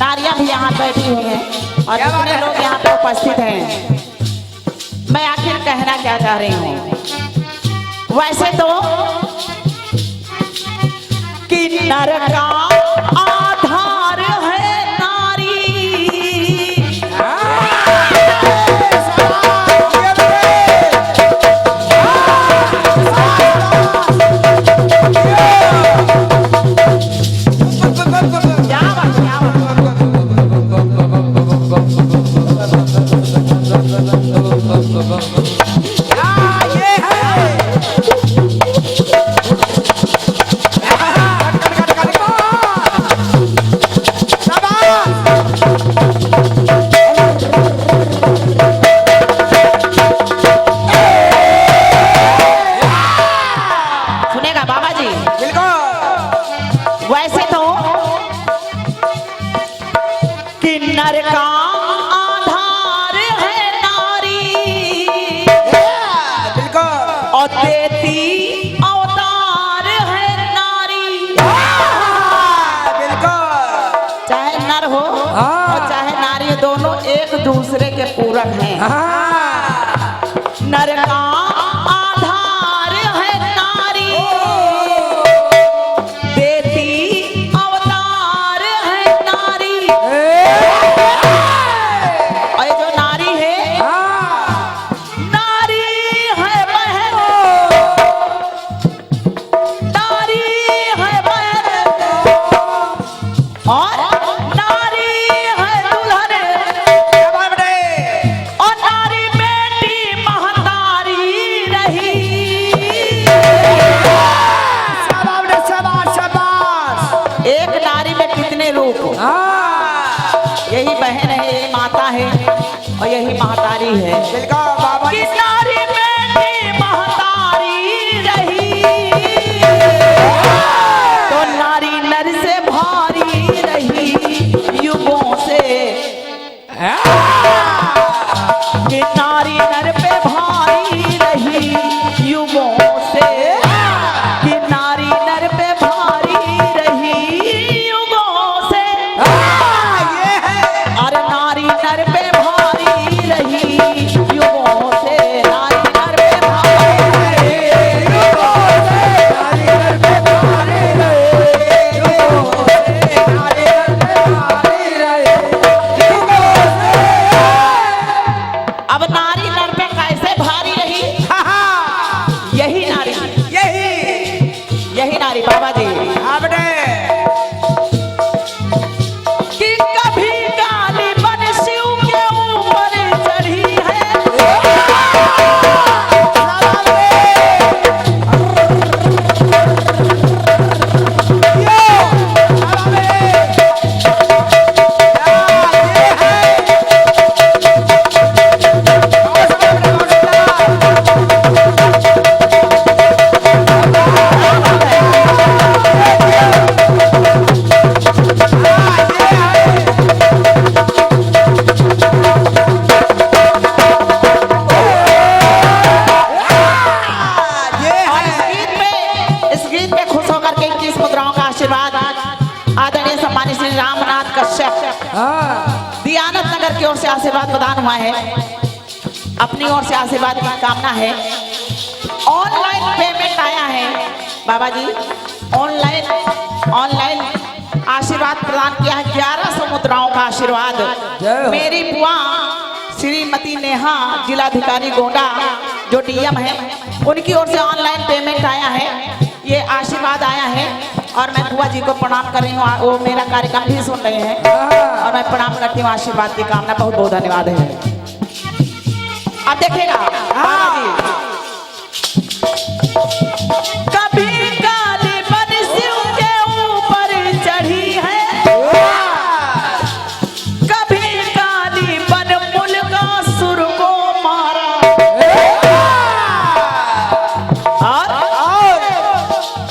नारियां भी यहाँ बैठी हुई हैं और जितने लोग यहाँ पे उपस्थित हैं, मैं आखिर कहना क्या चाह रही हूँ। वैसे तो कि नर का आधार है नारी, दूसरे के पूरक हैं। नर का आधार है नारी, देती अवतार है नारी। और ये जो नारी है, नारी है बहन, नारी है बहन और यही बहन है, यही माता है और यही महतारी है। कि नारी बेटी महतारी रही तो नारी नर से भारी रही युगों से। कि नारी नर पे भारी रही युगों से, कि नारी नर पे भारी रही युगों से। और नारी नर पे भारी रही कश्यप दियानत नगर की ओर से आशीर्वाद प्रदान हुआ है। अपनी ओर से आशीर्वाद की कामना है। ऑनलाइन पेमेंट आया है बाबा जी, ऑनलाइन आशीर्वाद प्रदान किया है। 1100 मुद्राओं का आशीर्वाद मेरी बुआ श्रीमती नेहा जिलाधिकारी गोंडा जो डीएम है उनकी ओर से ऑनलाइन पेमेंट आया है। ये आशीर्वाद आया है और मैं बुआ जी को प्रणाम कर रही हूँ। वो मेरा कार्यक्रम भी सुन रहे हैं और मैं प्रणाम करती हूँ। आशीर्वाद की कामना, बहुत बहुत धन्यवाद है। अब देखिएगा बाबा जी, कभी काली बन शिव के ऊपर चढ़ी है, कभी काली बन मुल्कासुर को मारा, और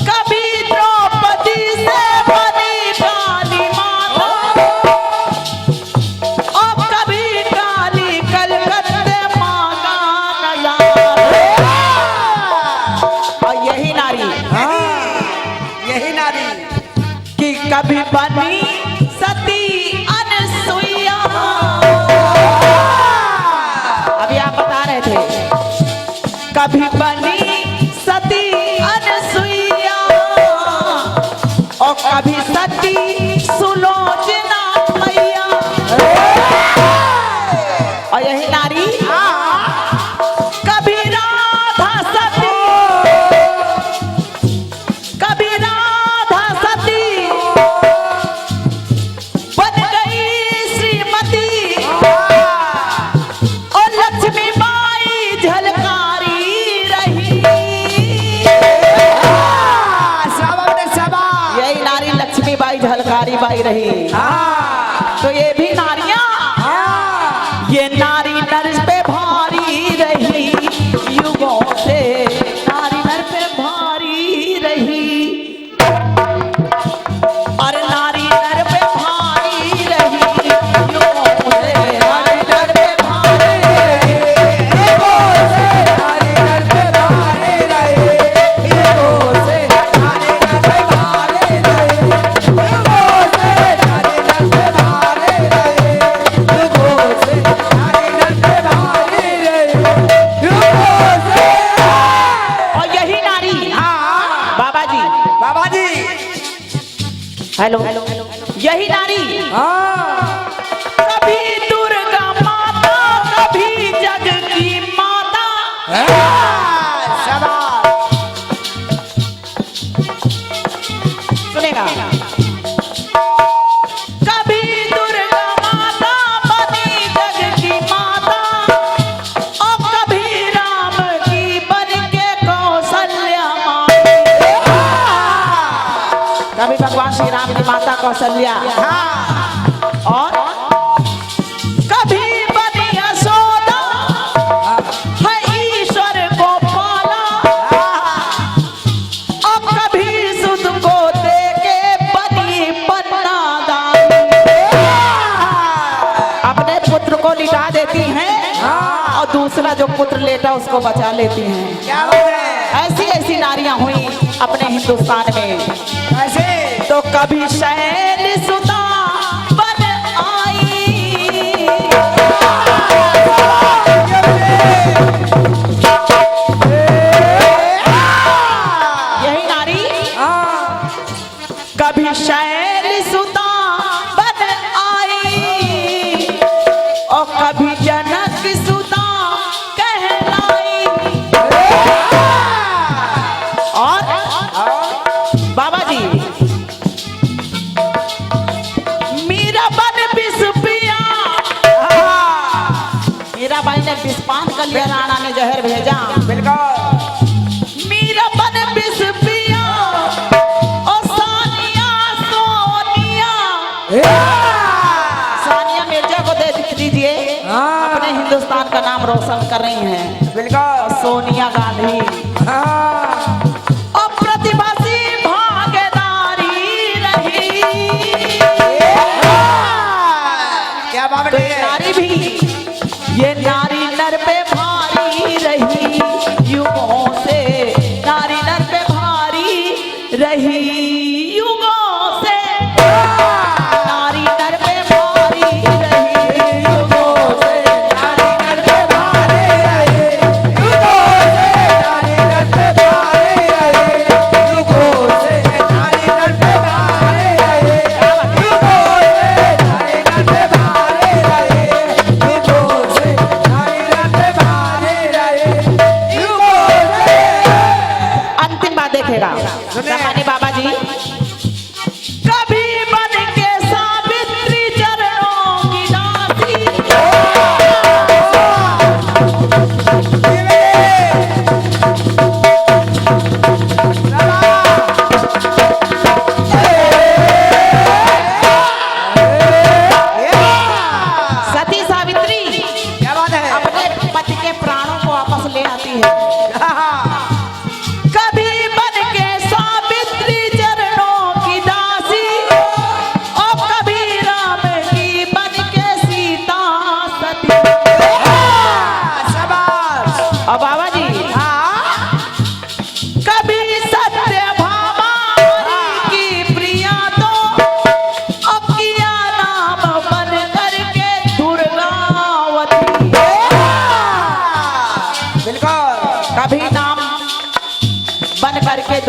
कभी द्रौपदी से बनी काली माता, और कभी काली कलकत्ते माँ का नजारा। और यही नारी कि कभी बनी सती अनसुईया। अभी आप बता रहे थे, कभी बनी सती अनसुईया और कभी सती सुलोचना मैया। और यही नारी कभी राधा सती, कभी राधा सती बन गई श्रीमती, और लक्ष्मी बाई झलकारी रही। यही नारी लक्ष्मी बाई झलकारी बाई रही। तो ये भी नारियां, ये नारी नर पे भारी रही युगों से, नारी नर पे भारी रही, और नारी नर पे भारी रही युगों से, नारी नर पे भारी रही युगों से, नारी नर पे भारी रही युगों से, नारी नर पे भारी रही युगों से, नारी नर पे भारी रही युगों से, नारी नर पे भारी रही युगों से। और यही नारी बाबा जी हेलो, यही नारी कभी दुर्गा माता, कभी जग की माता, सुनेगा, कभी दुर्गा माता बनी जग की माता, और कभी राम की बन के कौशल्या माई। कभी भगवान श्री राम की माता कौशल्या, और कभी बनी यशोदा है ईश्वर को पाला, और कभी सुध को देके बनी पन्ना दानी। अपने पुत्र को लिटा देती हैं और दूसरा जो पुत्र लेटा उसको बचा लेती हैं। ऐसी ऐसी नारियां हुई अपने हिंदुस्तान में। तो कभी शैल सुता बन आई, यही नारी कभी शैल सुता बन आई, और कभी जनक सुता कहलाई। और बाबा जी मीरा बन विष पिया, मीराबाई ने विषपान कर लिया, राणा ने जहर भेजा। मीरा बन विष पिया, और सानिया मिर्जा को दे दीजिए। अपने हिंदुस्तान का नाम रोशन कर रही हैं सोनिया गांधी। और प्रतिभाशी भागीदारी रही, क्या बात है। नारी भी, ये नारी नर पे भारी रही युगों से, नारी नर पे भारी रही युगों से, नारी नर पे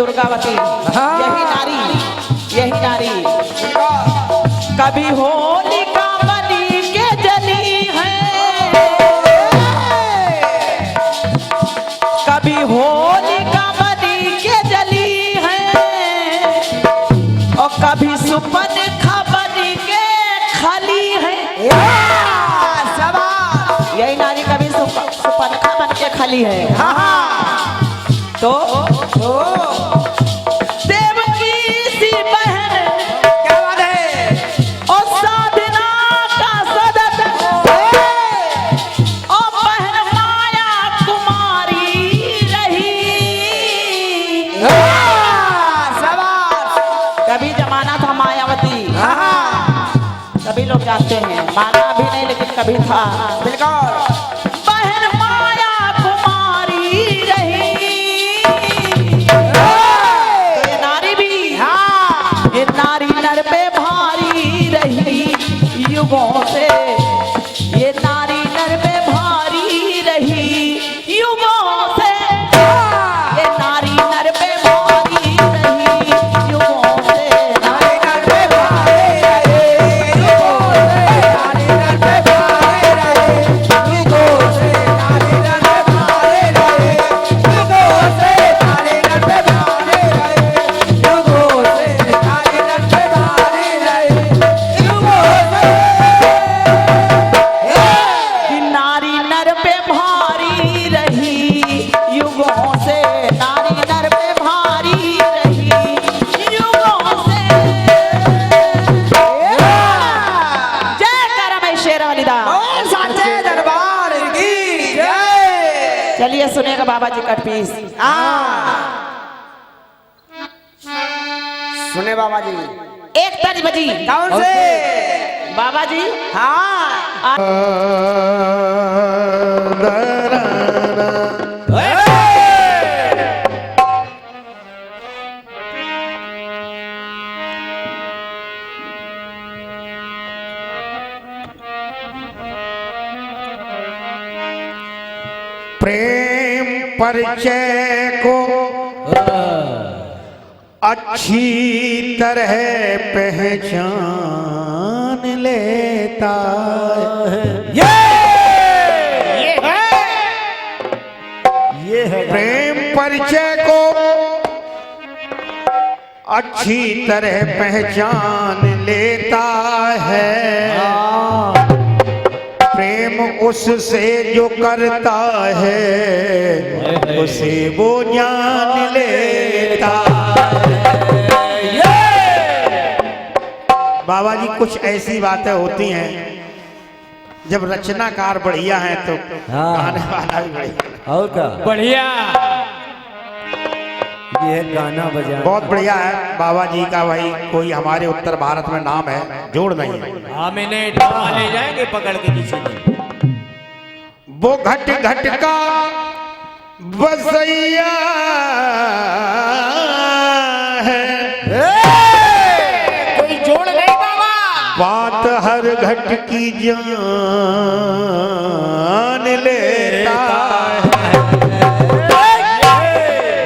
दुर्गावती, हाँ। यही नारी कभी होलिका बनी के जली है, कभी होलिका बनी के जली है, और कभी सुपनखा बनी के खली है। यही नारी कभी सुपनखा बन के खली है। तो देवकी सी बहन क्या बात है? और साधना का सदत, और बहन माया कुमारी रही। कभी जमाना था मायावती, सभी लोग जानते हैं, माना अभी नहीं लेकिन कभी था। बिल्कुल। बहन माया कुमारी रही। तो ये नारी भी, ये नारी नर पे भारी रही युगों से, ये नारी नर पे भारी रही युगों से, ये नारी नर पे भारी रही युगों से, नारी नर पे भारी रही युगों से, नारी नर पे भारी रही युगों से, नारी नर पे भारी रही युगों से, नारी नर पे भारी रही युगों से, नारी नर पे भारी रही युगों से। कि नारी नर पे भारी रही युगों से, नारी नर पे भारी रही युगों से। जय करम शेर वालिदा। साचे दरबार की जय। चलिए सुनेगा बाबा जी का पीस। सुने बाबा जी। एक तारी बजी कौन से? बाबा जी। हाँ। प्रेम परिचय को अच्छी तरह पहचान लेता है। ये है प्रेम परिचय को अच्छी तरह पहचान लेता है। प्रेम उससे जो करता है उसे वो जान लेता है। बाबा जी कुछ ऐसी बातें होती हैं जब रचनाकार बढ़िया है तो गाने वाला भी बढ़िया। और क्या बढ़िया। ये गाना बजा बहुत बढ़िया है बाबा जी का। भाई कोई हमारे उत्तर भारत में नाम है, जोड़ नहीं है। हमें नहीं ड्रामा ले जाएंगे पकड़ के पीछे। वो घट घट का बसैया है, कोई जोड़ नहीं बाबा। बात हर घट की जान लेता है।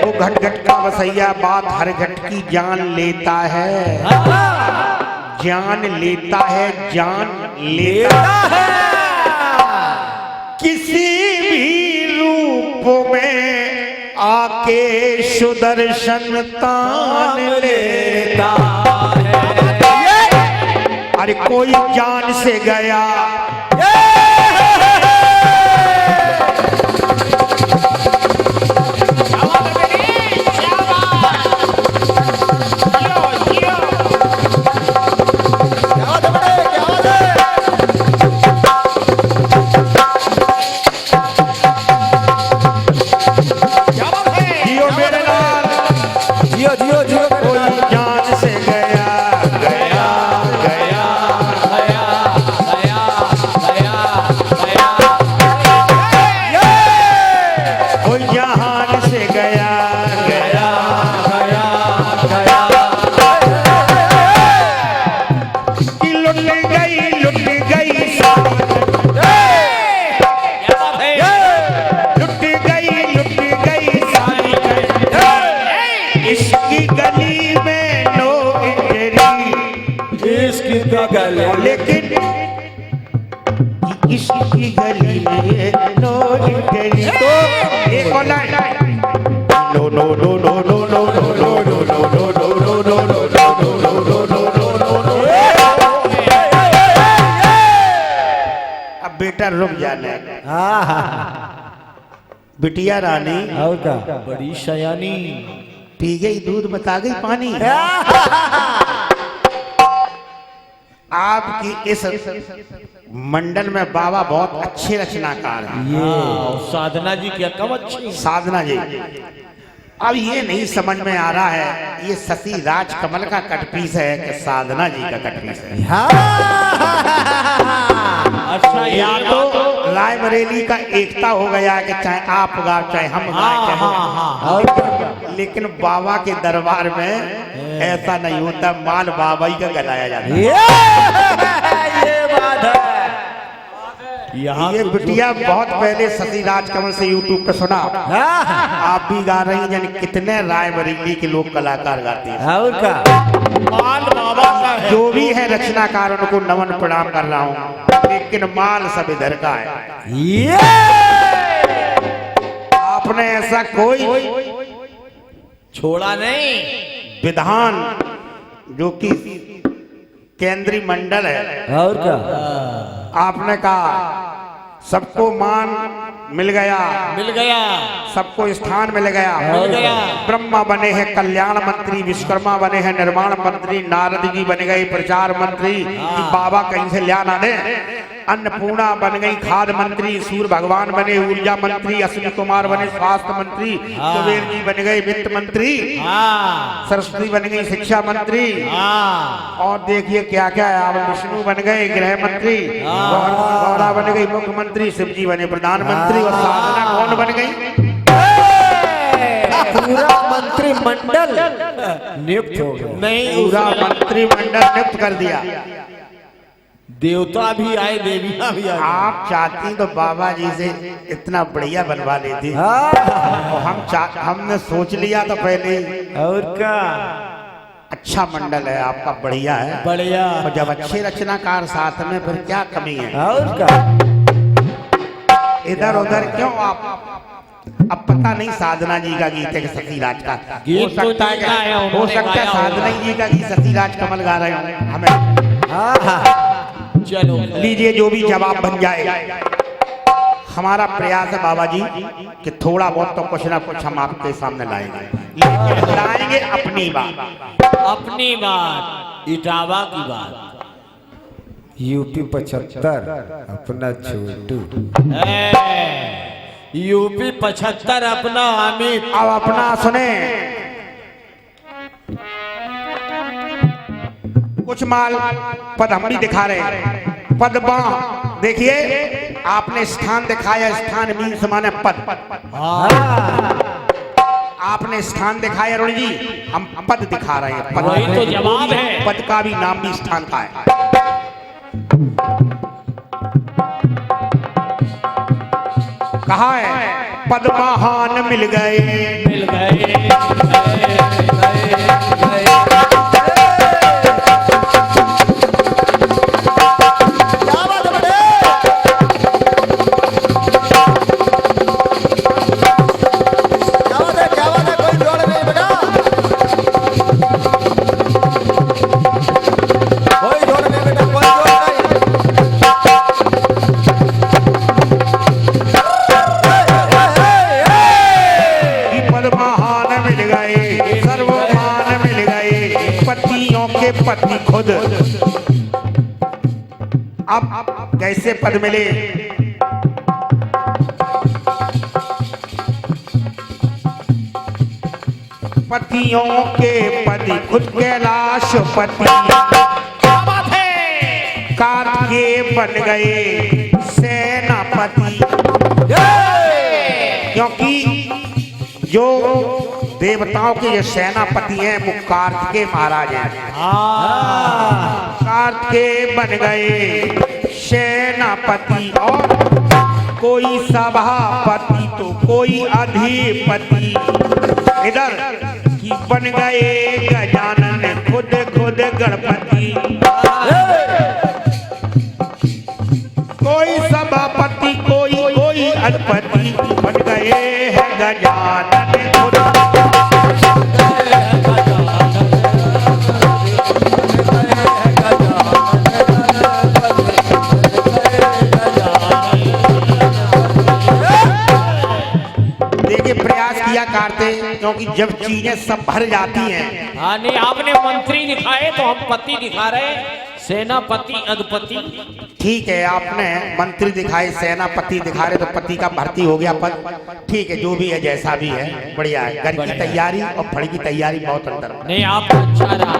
वो घट घट का बसैया बात हर घट की जान लेता है। जान लेता है, जान लेता है। किसी भी रूप में आके सुदर्शन तान लेता है। अरे कोई जान से गया जियो मेरे लाल, जियो जियो जियो कोई जान से गया गया गया गया गया इसकी गली में नो एंट्री। तो एक और line no no no no no no no no no no no no no no no no no no. अब बेटा रुक जाने। बिटिया रानी और का बड़ी शयानी। पी गई दूध बता गई पानी। आपकी इस मंडल में बाबा बहुत अच्छे रचनाकार हैं। और साधना जी क्या कम अच्छी। साधना जी अब ये नहीं समझ में आ रहा है ये शशि राज कमल का कटपीस है कि साधना जी का कटपीस है। अच्छा या तो रायबरेली का एकता हो गया कि चाहे आप गाओ चाहे हम गाएं चाहे हम। और क्या लेकिन बाबा के दरबार में ऐसा नहीं होता, माल बाबा ही का गलाया जाता है। ये बात है। यहाँ ये बिटिया बहुत पहले शशि राज कमल से यूट्यूब पे सुना। आप भी गा रही हैं, यानी कितने रायबरेली के लोग कलाकार गाते हैं। और का माल बाबा का है। जो भी है रचनाकार उनको नमन प्रणाम कर रहा हूँ, लेकिन माल सब इधर का है। ये आपने ऐसा कोई छोड़ा नहीं। विधान जो कि केंद्रीय मंडल है, और का आपने कहा सबको मान मिल गया, मिल गया। सबको स्थान मिल गया। मिल गया। ब्रह्मा बने हैं कल्याण मंत्री, विश्वकर्मा बने हैं निर्माण मंत्री, नारद जी बन गए प्रचार मंत्री कि बाबा कहीं से लिया ना दे। अन्नपूर्णा बन गई खाद्य मंत्री, सूर्य भगवान बने ऊर्जा मंत्री, अश्विनी कुमार बने स्वास्थ्य मंत्री, कुबेर जी बन गए वित्त मंत्री, हाँ सरस्वती बन गई शिक्षा मंत्री, हाँ और देखिए क्या क्या है। अब विष्णु बन गए गृह मंत्री, गौरा बन गई मुख्यमंत्री, शिव जी बने प्रधानमंत्री, और साधना कौन बन गई? पूरा मंत्रिमंडल नियुक्त हो गया। नहीं पूरा उसमें मंत्रिमंडल नियुक्त कर दिया। देवता भी आए देवियां भी आई। आप चाहती तो बाबा जी से इतना बढ़िया बनवा लेती। और हमने सोच लिया तो पहले ही। और का अच्छा मंडल है आपका, बढ़िया है। बढ़िया। और जब अच्छे रचनाकार साथ में फिर क्या कमी है? और का इधर उधर क्यों आप? अब पता नहीं साधना जी का गीत है कि शशि राज का। हो गीत तो सकता है नहीं गाया, हो उन्होंने सकता है गाया साधना होगा। जी का गीत शशि राज कमल गा रहे हो। हमें चलो लीजिए जो भी जवाब बन जाए। हमारा प्रयास है बाबा जी कि थोड़ा बहुत तो कुछ ना कुछ हम आपके सामने लाएंगे, लेकिन लाएंगे अपनी बात। अपनी बात, इटावा की बात। यूपी 75 अपना छोटू। यूपी 75 अपना अमित। अब अपना सुने, कुछ माल पद हम भी दिखा रहे हैं। पद बाँ देखिए, आपने स्थान दिखाया, स्थान मीन्स माने पद। आपने स्थान दिखाया अरुण जी, हम पद दिखा रहे हैं। पद वही तो जवाब है। पद का भी नाम भी स्थान का है। कहा है पद महान मिल गए, मिल गए। पति खुद। अब कैसे पद मिले? पतियों के पति खुद कैलाश पति, कार्तिकेय बन गए सेनापति। क्योंकि जो देवताओं के ये सेनापति हैं वो कार्तिकेय महाराज हैं। कार्तिकेय बन गए सेनापति, और कोई सभापति तो कोई अधिपति। इधर की बन गए गजानन खुद खुद गणपति। कोई सब सभापति कोई कोई अधिपति बन गए हैं गजानन खुद। देखिए प्रयास किया करते क्योंकि जब चीजें सब भर जाती हैं। हाँ नहीं, आपने मंत्री दिखाए तो हम पति दिखा रहे हैं, सेनापति अधिपति। ठीक है, आपने मंत्री दिखाए सेनापति दिखा रहे तो पति का भर्ती हो गया पद। ठीक है, जो भी है जैसा भी है बढ़िया है। घर की तैयारी और फड़ की तैयारी बहुत अंतर है। नहीं आप अच्छा रहा।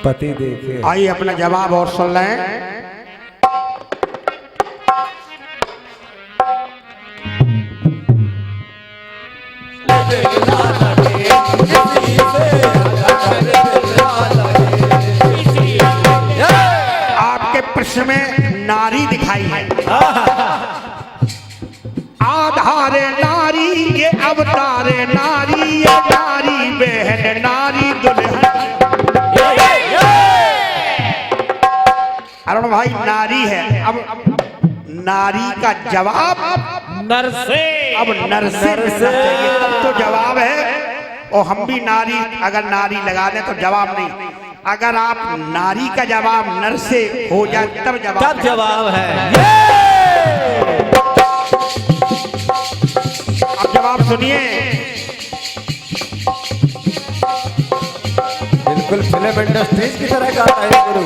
पति देखे आइए अपना जवाब और सुन लें। आपके प्रश्न में नारी दिखाई है। आधारे नारी ये अवतारे नारी, ये नारी बहन नारी दुल्हन। अरुण भाई नारी है, अब नारी का जवाब नर से। अब नर से चाहिए तब तो जवाब है। और हम भी नारी अगर नारी लगा दें तो जवाब नहीं। अगर आप नारी का जवाब नर से हो जाए तब जवाब है। अब जवाब सुनिए। बिल्कुल फिल्म इंडस्ट्रीज की तरह गाता है गुरु।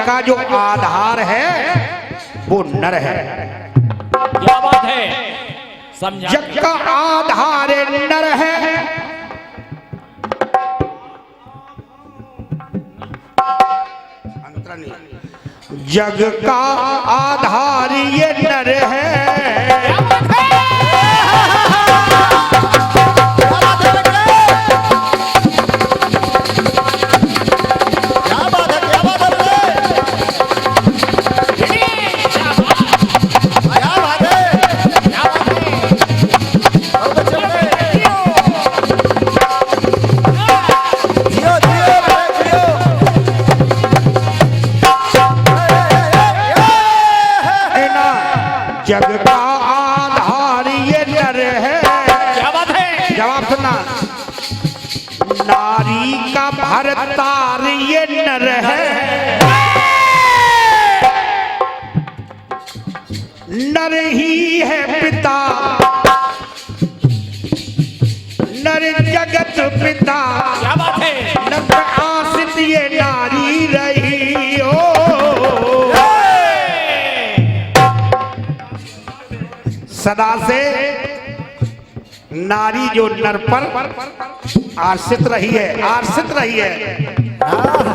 का जो आधार है वो नर है। क्या बात है, समझा। जग का आधार नर है। जग का आधार ये नर है। जग का आधार ये नर है। क्या बात है, जवाब सुनना। नारी का भरतार ये नर है। नर ही है पिता, नर जगत पिता। क्या बात है, नर पे आश्रित ये नारी रही हो। सदा से नारी जो नर पर आश्रित रही है, आश्रित रही है।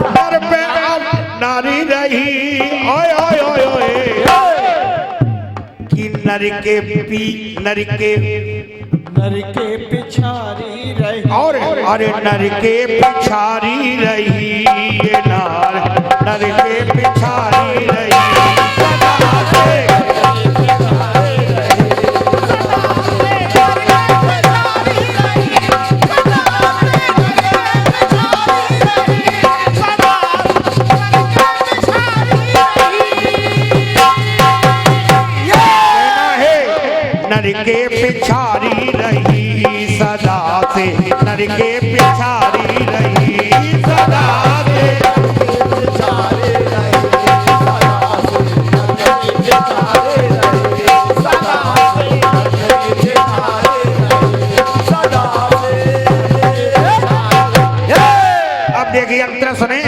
नर पे अब नारी रही। ओए ओए ओए ओए कि नर के पिछारी रही। और अरे नर के पिछारी रही ये नार, नर के पिछारी रही। नर के पिछारी रही सदा से, नर के पिछारी रही सदा से। अब देखिए अंतर सुने।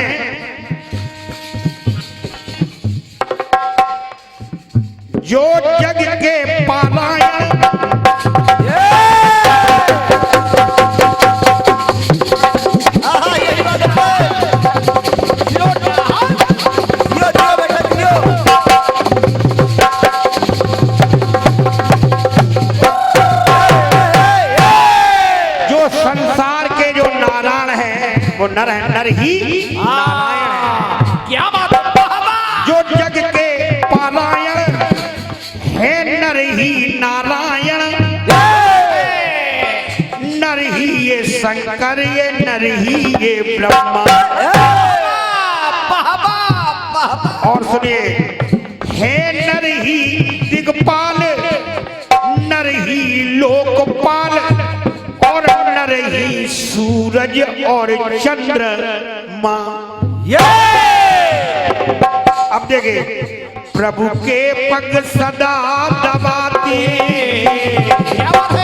जो जग के पारायण जो संसार देखो नर है, नर ही नारायण है। क्या बात है बाबा। जो जग के पारायण है नर ही नारायण, नर ही ये शंकर, ये नर ही ये ब्रह्मा। और सुनिए, है नर ही दिगपाल, नर ही लोकपाल, और नर ही सूरज और चंद्रमा। अब देखिए, प्रभु के पग सदा दबाती, क्या बात है।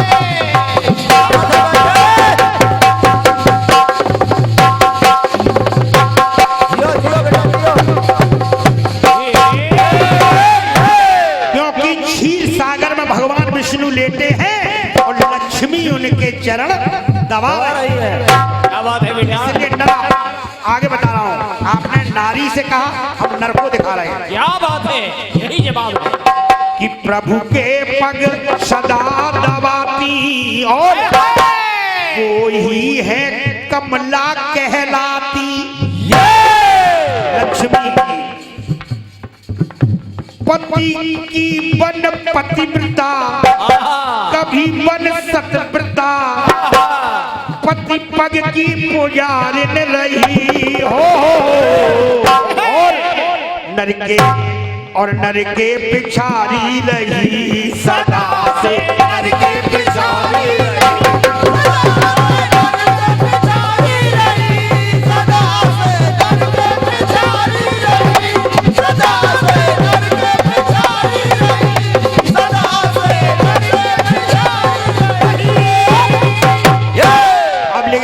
क्योंकि क्षीर सागर में भगवान विष्णु लेटे हैं और लक्ष्मी उनके चरण दबा रही है। क्या बात है बेटा। इसलिए नर, आगे बता रहा हूं, आपने नारी से कहा, हम नर को दिखा रहे हैं। क्या बात है, यही जवाब है कि प्रभु के पग सदा दबाती और वो ही है कमला कहलाती। लक्ष्मी पति की वन पतिव्रता, कभी वन सतव्रता, पति पग की पुजारिन रही हो। और नर के पिछारी रही सदा से, नर के पिछारी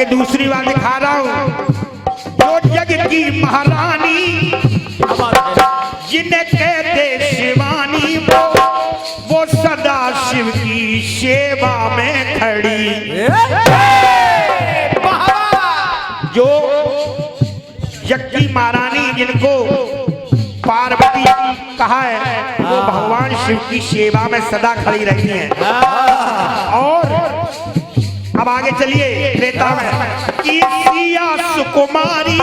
दूसरी बात दिखा रहा हूं। जो जग की महारानी, जिन्हें कहते शिवानी, वो सदा शिव की सेवा में खड़ी। जो जग की महारानी, जिनको पार्वती कहा है, वो भगवान शिव की सेवा में सदा खड़ी रहती हैं। और अब आगे चलिए, त्रेता में कि सिया सुकुमारी,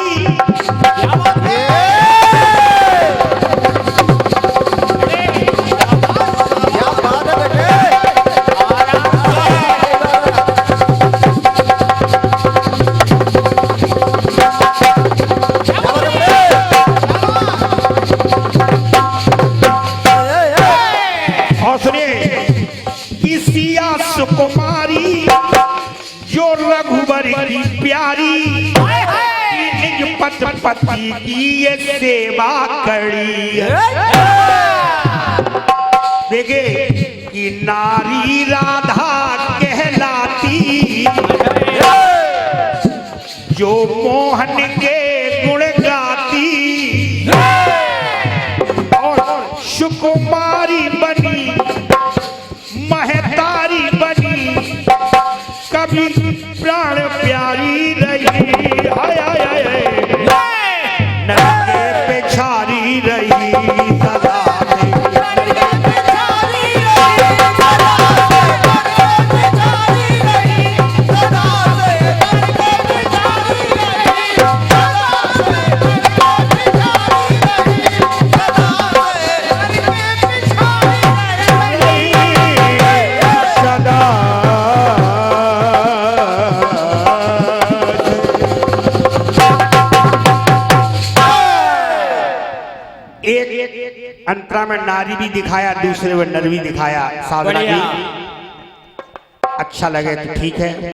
और सुनिए कि सिया सुकुमारी जो रघुवर की प्यारी, निज पति की ये सेवा करी। देखिए कि नारी राधा कहलाती, जो मोहन के गुण गाती, और सुकुमारी बनी, महतारी बनी, कभी प्राण प्यारी रही। हाय हाय हाय, नर के पिछारी रही सदा। एक अंतरा में नारी भी दिखाया, दूसरे में नर भी दिखाया। साधना की अच्छा लगे तो ठीक है।